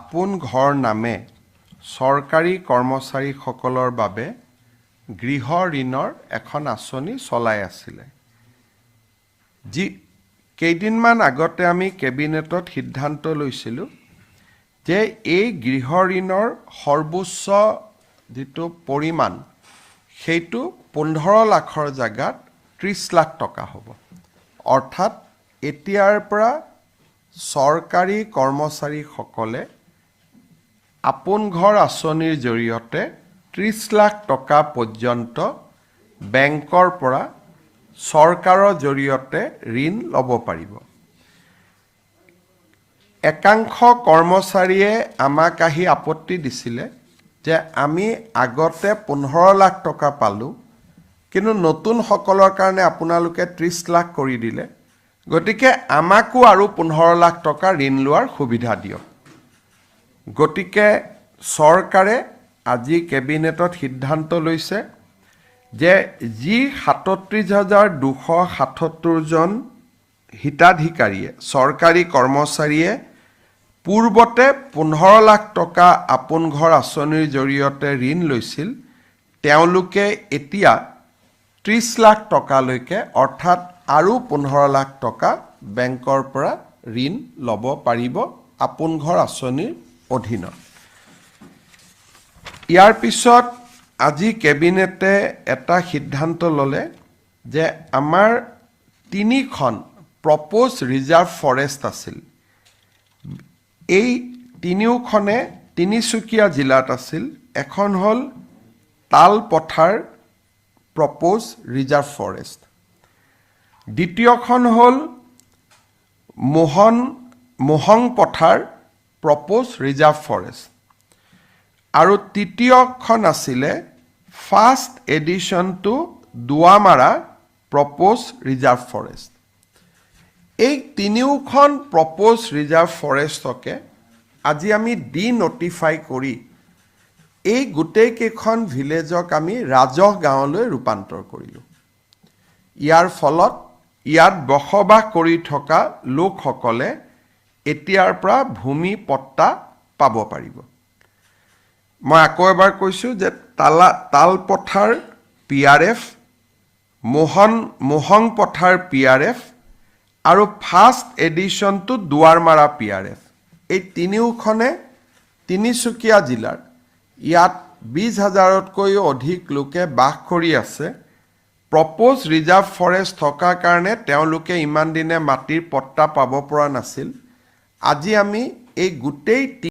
আপোন ঘৰ নামে চৰকাৰী কৰ্মচাৰীসকলৰ বাবে গৃহ ঋণৰ এখন আঁচনি চলাই আছিলে। যি কেইদিনমান আগতে আমি কেবিনেটত সিদ্ধান্ত লৈছিলোঁ যে এই গৃহ ঋণৰ সৰ্বোচ্চ যিটো পৰিমাণ সেইটো 15 লাখৰ জাগাত 30 লাখ টকা হ'ব। অৰ্থাৎ এতিয়াৰ পৰা চৰকাৰী কৰ্মচাৰীসকলে আপোন ঘৰ আঁচনিৰ জৰিয়তে 30 লাখ টকা পৰ্যন্ত বেংকৰ পৰা চৰকাৰৰ জৰিয়তে ঋণ ল'ব পাৰিব। একাংশ কৰ্মচাৰীয়ে আমাক আহি আপত্তি দিছিলে যে আমি আগতে 15 লাখ টকা পালোঁ, কিন্তু নতুনসকলৰ কাৰণে আপোনালোকে 30 লাখ কৰি দিলে, গতিকে আমাকো আৰু 15 লাখ টকা ঋণ লোৱাৰ সুবিধা দিয়ক। গতিকে চৰকাৰে আজি কেবিনেটত সিদ্ধান্ত লৈছে যে যি 37,277 জন হিতাধিকাৰীয়ে চৰকাৰী কৰ্মচাৰীয়ে পূৰ্বতে 15 লাখ টকা আপোন ঘৰ আঁচনিৰ জৰিয়তে ঋণ লৈছিল, তেওঁলোকে এতিয়া 30 লাখ টকালৈকে অৰ্থাৎ আৰু 15 লাখ টকা বেংকৰ পৰা ঋণ ল'ব পাৰিব আপোন ঘৰ আঁচনিৰ অধীনত। ইয়াৰ পিছত আজি কেবিনেটে এটা সিদ্ধান্ত ল'লে যে আমাৰ 3খন প্ৰপ'জ ৰিজাৰ্ভ ফৰেষ্ট আছিল। এই তিনিওখনে তিনিচুকীয়া জিলাত আছিল। এখন হ'ল তালপথাৰ প্ৰপ'জ ৰিজাৰ্ভ ফৰেষ্ট, দ্বিতীয়খন হ'ল মোহনপথাৰ প্ৰপ'জ ৰিজাৰ্ভ ফৰেষ্ট, আৰু তৃতীয়খন আছিলে first addition to Duamara propose reserve forest. এই তিনিওখন প্ৰপ'জ ৰিজাৰ্ভ ফৰেষ্টকে আজি আমি নটিফাই কৰি এই গোটেইকেইখন ভিলেজক আমি ৰাজহ গাঁৱলৈ ৰূপান্তৰ কৰিলোঁ। ইয়াৰ ফলত ইয়াত বসবাস কৰি থকা লোকসকলে এতিয়াৰ পৰা ভূমি পট্টা পাব পাৰিব। মই আকৌ এবাৰ কৈছোঁ যে তালপথাৰ PRF, মোহনপথাৰ PRF আৰু ফাৰ্ষ্ট এডিশ্যন টু দুৱাৰমাৰা PRF, এই তিনিওখনে তিনিচুকীয়া জিলাৰ ইয়াত 20,000তকৈও অধিক লোকে বাস কৰি আছে। প্ৰপ'জ ৰিজাৰ্ভ ফৰেষ্ট থকাৰ কাৰণে তেওঁলোকে ইমান দিনে মাটিৰ পট্টা পাব পৰা নাছিল। আজি আমি এই গোটেই